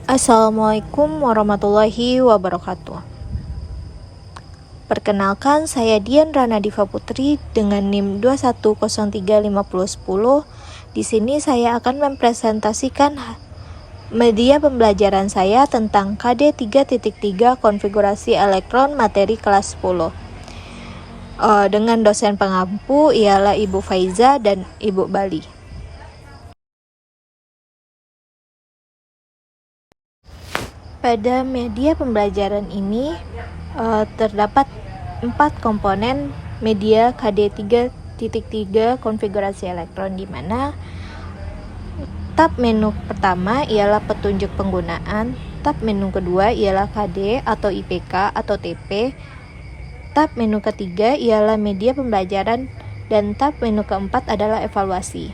Assalamualaikum warahmatullahi wabarakatuh. Perkenalkan, saya Dian Rana Diva Putri dengan NIM 2103510. Di sini saya akan mempresentasikan media pembelajaran saya tentang KD 3.3 konfigurasi elektron materi kelas 10. Dengan dosen pengampu ialah Ibu Faiza dan Ibu Bali. Pada media pembelajaran ini terdapat 4 komponen media KD 3.3 konfigurasi elektron, di mana tab menu pertama ialah petunjuk penggunaan, tab menu kedua ialah KD atau IPK atau TP, tab menu ketiga ialah media pembelajaran, dan tab menu keempat adalah evaluasi.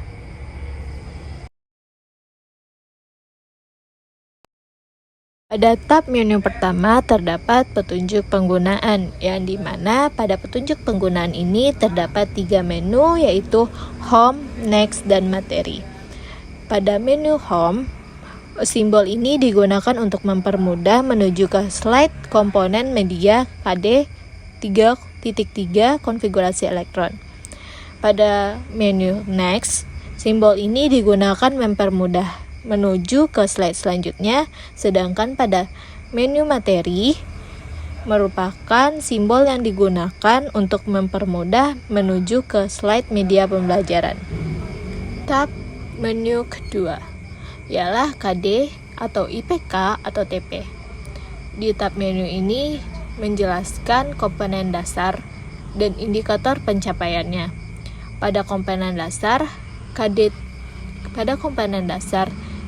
Pada tab menu pertama terdapat petunjuk penggunaan, yang dimana pada petunjuk penggunaan ini terdapat 3 menu, yaitu Home, Next, dan Materi. Pada menu Home, simbol ini digunakan untuk mempermudah menuju ke slide komponen media KD 3.3 konfigurasi elektron. Pada menu Next, simbol ini digunakan mempermudah menuju ke slide selanjutnya, sedangkan pada menu materi merupakan simbol yang digunakan untuk mempermudah menuju ke slide media pembelajaran. Tab menu kedua ialah KD atau IPK atau TP. Di tab menu ini menjelaskan komponen dasar dan indikator pencapaiannya. Pada komponen dasar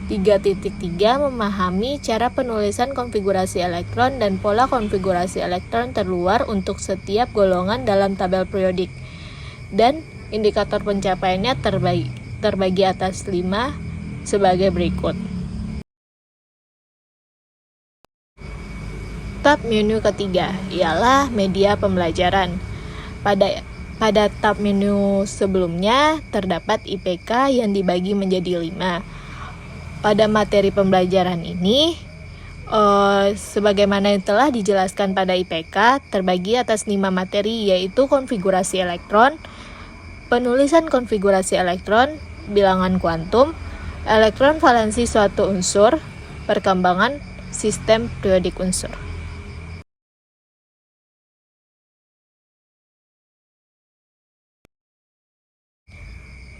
3.3 memahami cara penulisan konfigurasi elektron dan pola konfigurasi elektron terluar untuk setiap golongan dalam tabel periodik, dan indikator pencapaiannya terbagi atas 5 sebagai berikut. Tab menu ketiga ialah media pembelajaran. Pada tab menu sebelumnya terdapat IPK yang dibagi menjadi 5. Pada materi pembelajaran ini, sebagaimana yang telah dijelaskan pada IPK, terbagi atas 5 materi, yaitu konfigurasi elektron, penulisan konfigurasi elektron, bilangan kuantum, elektron valensi suatu unsur, perkembangan sistem periodik unsur.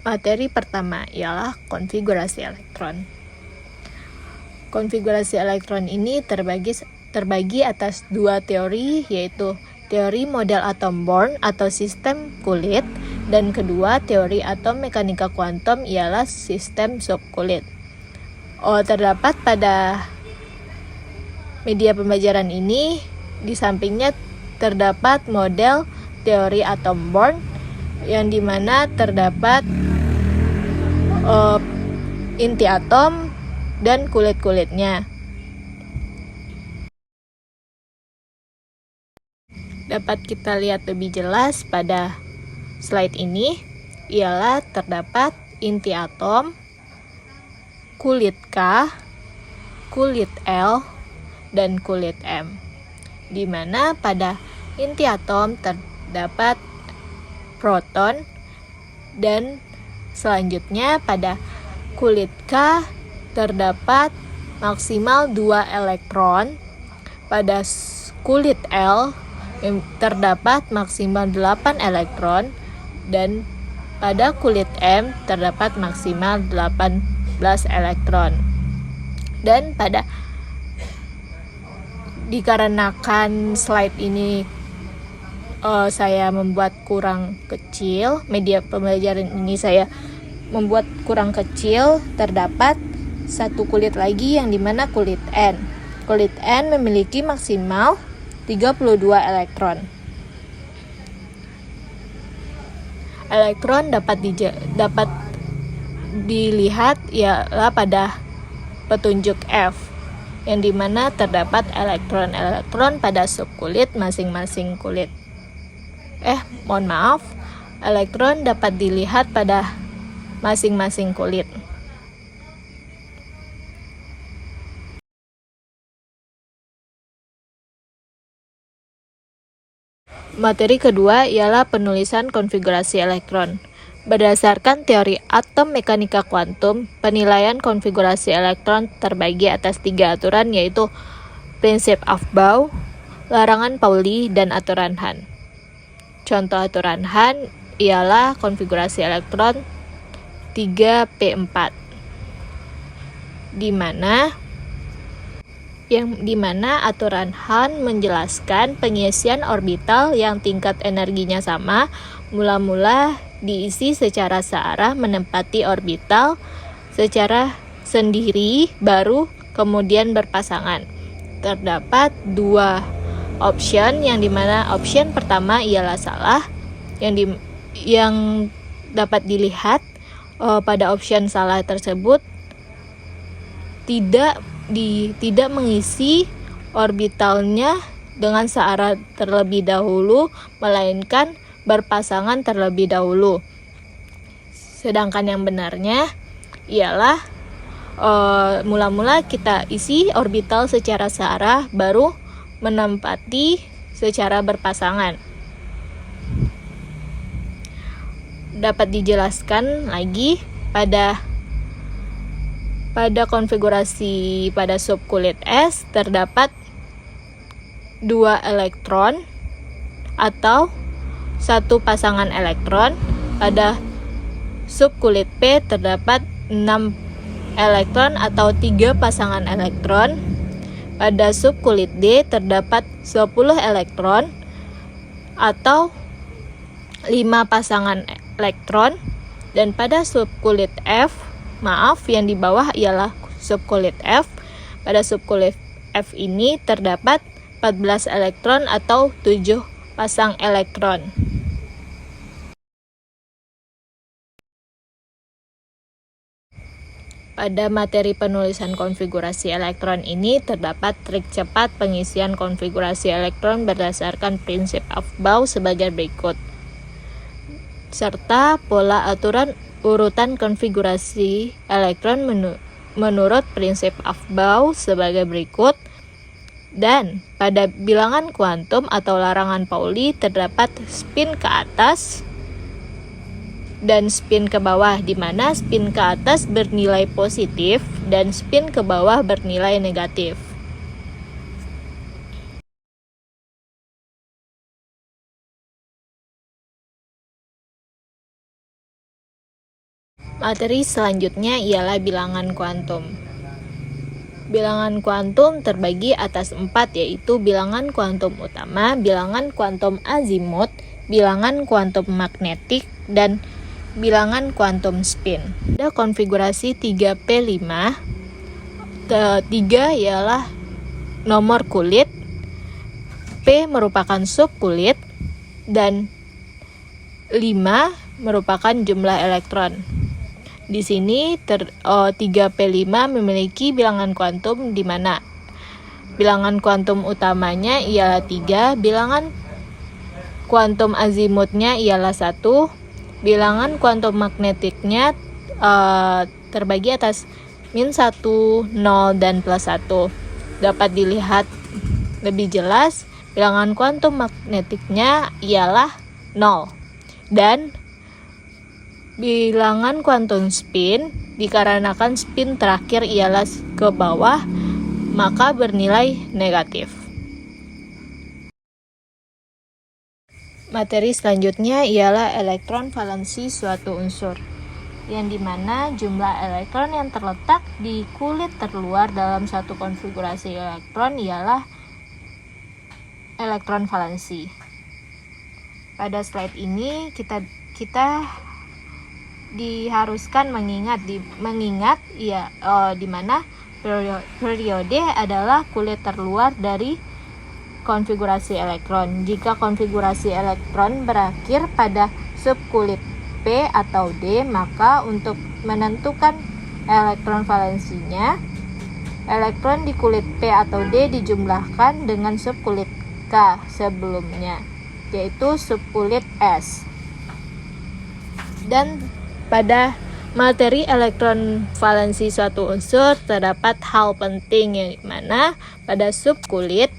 Materi pertama ialah konfigurasi elektron. Konfigurasi elektron ini terbagi atas 2 teori, yaitu teori model atom Born atau sistem kulit, dan kedua teori atom mekanika kuantum ialah sistem subkulit. Terdapat pada media pembelajaran ini, di sampingnya terdapat model teori atom Born, yang dimana terdapat inti atom dan kulit-kulitnya. Dapat kita lihat lebih jelas pada slide ini, ialah terdapat inti atom, kulit K, kulit L, dan kulit M, di mana pada inti atom terdapat proton, dan selanjutnya pada kulit K terdapat maksimal 2 elektron. Pada kulit L terdapat maksimal 8 elektron, dan pada kulit M terdapat maksimal 18 elektron. Dan dikarenakan slide ini saya membuat kurang kecil, media pembelajaran ini saya membuat kurang kecil, terdapat satu kulit lagi, yang dimana kulit N. Kulit N memiliki maksimal 32 elektron. Elektron dapat dilihat ialah pada petunjuk F, yang dimana terdapat elektron-elektron pada subkulit masing-masing kulit. Elektron dapat dilihat pada masing-masing kulit. Materi kedua ialah penulisan konfigurasi elektron. Berdasarkan teori atom mekanika kuantum, penilaian konfigurasi elektron terbagi atas 3 aturan, yaitu prinsip Aufbau, larangan Pauli, dan aturan Hahn. Contoh aturan Hahn ialah konfigurasi elektron 3p4, di mana aturan Hahn menjelaskan pengisian orbital yang tingkat energinya sama mula-mula diisi secara searah menempati orbital secara sendiri, baru kemudian berpasangan. Terdapat 2 option, yang dimana option pertama ialah salah, yang dapat dilihat pada option salah tersebut tidak mengisi orbitalnya dengan searah terlebih dahulu, melainkan berpasangan terlebih dahulu. Sedangkan yang benarnya ialah mula-mula kita isi orbital secara searah, baru menempati secara berpasangan. Dapat dijelaskan lagi pada konfigurasi pada subkulit S terdapat 2 elektron atau 1 pasangan elektron. Pada subkulit P terdapat 6 elektron atau 3 pasangan elektron. Pada subkulit D terdapat 10 elektron atau 5 pasangan elektron. Dan pada subkulit F, yang di bawah ialah subkulit F. Pada subkulit F ini terdapat 14 elektron atau 7 pasang elektron. Pada materi penulisan konfigurasi elektron ini terdapat trik cepat pengisian konfigurasi elektron berdasarkan prinsip Aufbau sebagai berikut, serta pola aturan urutan konfigurasi elektron menurut prinsip Aufbau sebagai berikut. Dan pada bilangan kuantum atau larangan Pauli terdapat spin ke atas dan spin ke bawah, di mana spin ke atas bernilai positif dan spin ke bawah bernilai negatif. Materi selanjutnya ialah bilangan kuantum. Bilangan kuantum terbagi atas 4, yaitu bilangan kuantum utama, bilangan kuantum azimut, bilangan kuantum magnetik, dan bilangan kuantum spin. Ada konfigurasi 3p5. 3 ialah nomor kulit, P merupakan subkulit, dan 5 merupakan jumlah elektron. Di sini 3p5 memiliki bilangan kuantum, di mana bilangan kuantum utamanya ialah 3, bilangan kuantum azimutnya ialah 1, bilangan kuantum magnetiknya terbagi atas -1, 0, dan +1. Dapat dilihat lebih jelas, bilangan kuantum magnetiknya ialah 0. Dan bilangan kuantum spin, dikarenakan spin terakhir ialah ke bawah, maka bernilai negatif. Materi selanjutnya ialah elektron valensi suatu unsur, yang dimana jumlah elektron yang terletak di kulit terluar dalam satu konfigurasi elektron ialah elektron valensi. Pada slide ini kita diharuskan mengingat di mana periode adalah kulit terluar dari konfigurasi elektron. Jika konfigurasi elektron berakhir pada subkulit P atau D, maka untuk menentukan elektron valensinya, elektron di kulit P atau D dijumlahkan dengan subkulit K sebelumnya, yaitu subkulit S. Dan pada materi elektron valensi suatu unsur terdapat hal penting, yang mana pada subkulit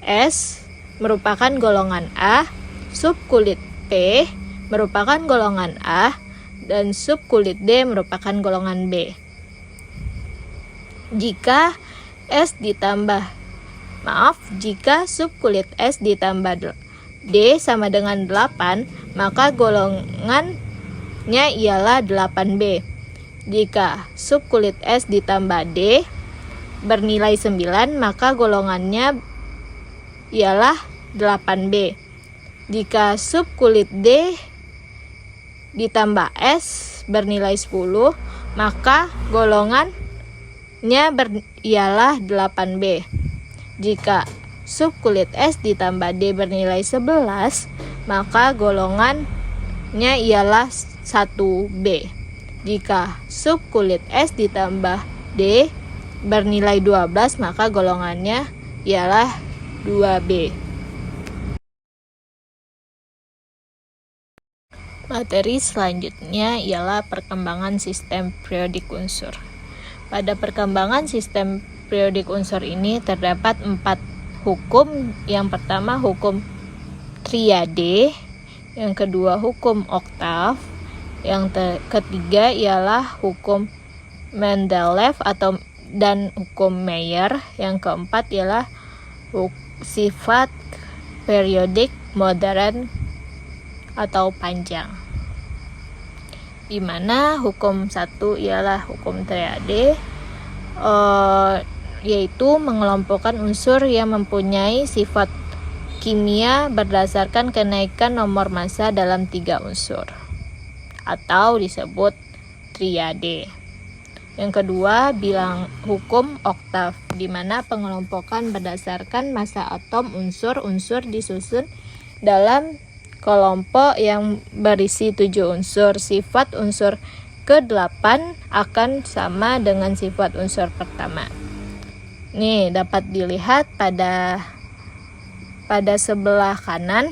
S merupakan golongan A, subkulit P merupakan golongan A dan subkulit D merupakan golongan B. Jika subkulit S ditambah D sama dengan 8, maka golongannya ialah 8B. Jika subkulit S ditambah D bernilai 9, maka golongannya ialah 8B. Jika subkulit D ditambah S bernilai 10, maka golongannya ialah 8B. Jika subkulit S ditambah D bernilai 11, maka golongannya ialah 1B. Jika subkulit S ditambah D bernilai 12, maka golongannya ialah 2B. Materi selanjutnya ialah perkembangan sistem periodik unsur. Pada perkembangan sistem periodik unsur ini terdapat 4 hukum. Yang pertama hukum triade, yang kedua hukum oktav, yang ketiga ialah hukum Mendeleev dan hukum Mayer, yang keempat ialah sifat periodik modern atau panjang. Di mana hukum 1 ialah hukum triade, yaitu mengelompokkan unsur yang mempunyai sifat kimia berdasarkan kenaikan nomor massa dalam 3 unsur, atau disebut triade. Yang kedua bilang hukum oktav, di mana pengelompokan berdasarkan massa atom unsur-unsur disusun dalam kelompok yang berisi 7 unsur. Sifat unsur ke-8 akan sama dengan sifat unsur pertama. Nih, dapat dilihat pada sebelah kanan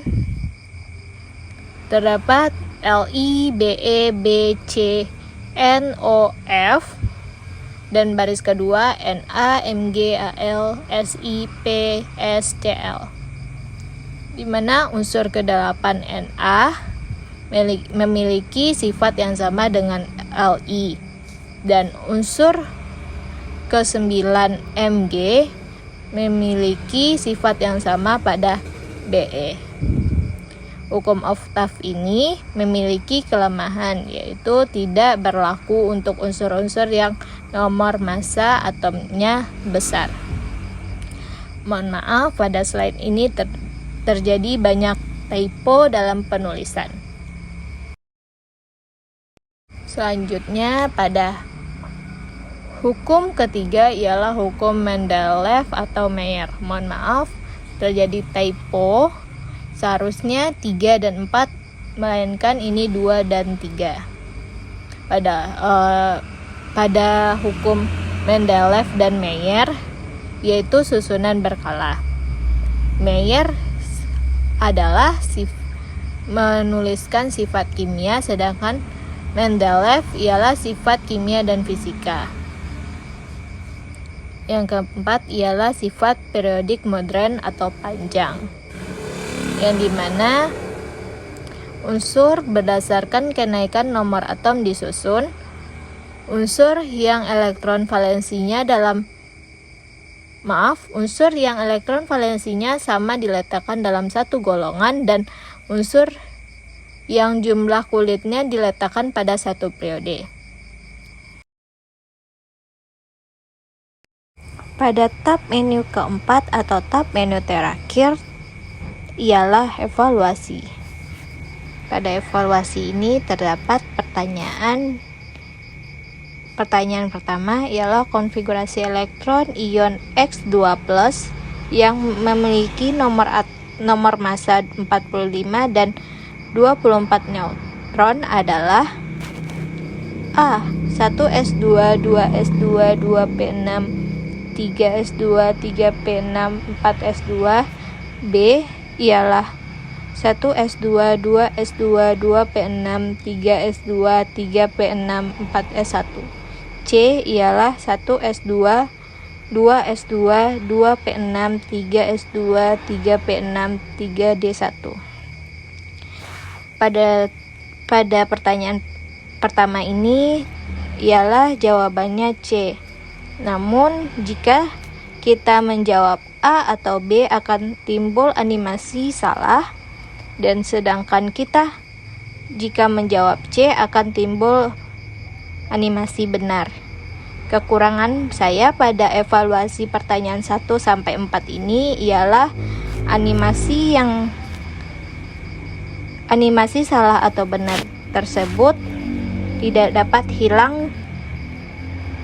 terdapat Li, Be, Bc, NOF, dan baris kedua Na, Mg, Al, Si, P, S, Cl. Di mana unsur ke-8 Na memiliki sifat yang sama dengan Li, dan unsur ke-9 Mg memiliki sifat yang sama pada Be. Hukum oktav ini memiliki kelemahan, yaitu tidak berlaku untuk unsur-unsur yang nomor massa atomnya besar. Mohon maaf, pada slide ini terjadi banyak typo dalam penulisan. Selanjutnya pada hukum ketiga ialah hukum Mendeleev atau Mayer. Mohon maaf, terjadi typo. Seharusnya 3 dan 4, melainkan ini 2 dan 3. Pada hukum Mendeleev dan Mayer, yaitu susunan berkala. Mayer adalah menuliskan sifat kimia, sedangkan Mendeleev ialah sifat kimia dan fisika. Yang keempat ialah sifat periodik modern atau panjang, yang dimana unsur berdasarkan kenaikan nomor atom disusun. Unsur yang elektron valensinya sama diletakkan dalam satu golongan, dan unsur yang jumlah kulitnya diletakkan pada satu periode. Pada tab menu keempat atau tab menu terakhir ialah evaluasi. Pada evaluasi ini terdapat pertanyaan. Pertanyaan pertama ialah konfigurasi elektron ion X2+ yang memiliki nomor massa 45 dan 24 neutron adalah A. 1s2, 2s2, 2p6, 3s2, 3p6, 4s2. B ialah 1s2, 2s2, 2p6, 3s2, 3p6, 4s1. C ialah 1s2, 2s2, 2p6, 3s2, 3p6, 3d1. Pada pertanyaan pertama ini ialah jawabannya C. Namun jika kita menjawab A atau B akan timbul animasi salah, dan sedangkan kita jika menjawab C akan timbul animasi benar. Kekurangan saya pada evaluasi pertanyaan 1 sampai 4 ini ialah animasi salah atau benar tersebut tidak dapat hilang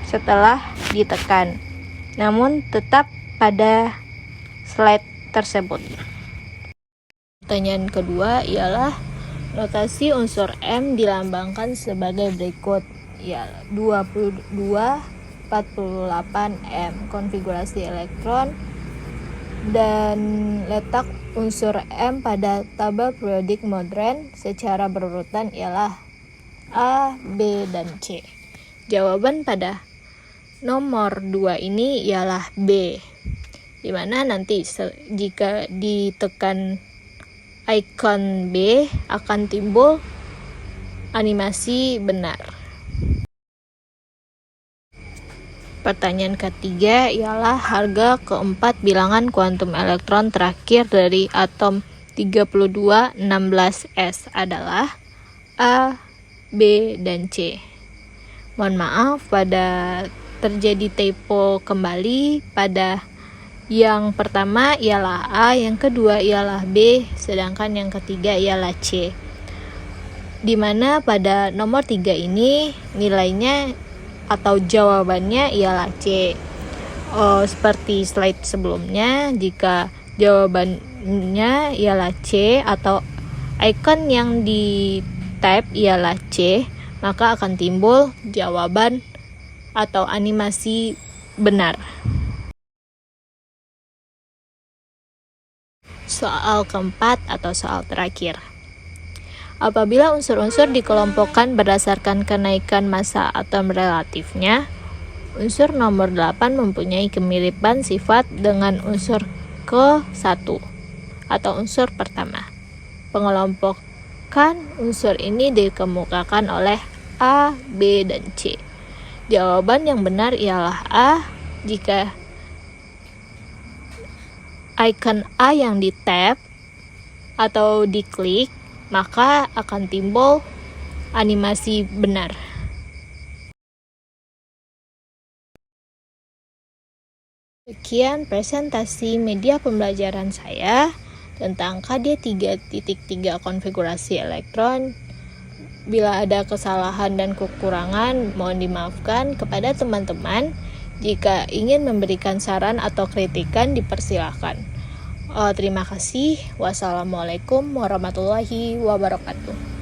setelah ditekan, namun tetap pada slide tersebut. Pertanyaan kedua ialah notasi unsur M dilambangkan sebagai berikut. Ya, 22 48 M konfigurasi elektron dan letak unsur M pada tabel periodik modern secara berurutan ialah A, B, dan C. Jawaban pada nomor 2 ini ialah B, dimana nanti jika ditekan icon B akan timbul animasi benar. Pertanyaan ketiga ialah harga keempat bilangan kuantum elektron terakhir dari atom 3216S adalah A, B, dan C. Mohon maaf pada terjadi typo kembali. Pada yang pertama ialah A, yang kedua ialah B, sedangkan yang ketiga ialah C. Dimana pada nomor 3 ini nilainya atau jawabannya ialah C. Seperti slide sebelumnya, jika jawabannya ialah C atau icon yang di tab ialah C, maka akan timbul jawaban atau animasi benar. Soal keempat atau soal terakhir. Apabila unsur-unsur dikelompokkan berdasarkan kenaikan massa atom relatifnya, unsur nomor 8 mempunyai kemiripan sifat dengan unsur ke-1 atau unsur pertama. Pengelompokan unsur ini dikemukakan oleh A, B, dan C. Jawaban yang benar ialah A jika icon A yang di-tap atau diklik, maka akan timbul animasi benar. Sekian presentasi media pembelajaran saya tentang KD 3.3 konfigurasi elektron. Bila ada kesalahan dan kekurangan, mohon dimaafkan. Kepada teman-teman, jika ingin memberikan saran atau kritikan, dipersilakan. Terima kasih. Wassalamualaikum warahmatullahi wabarakatuh.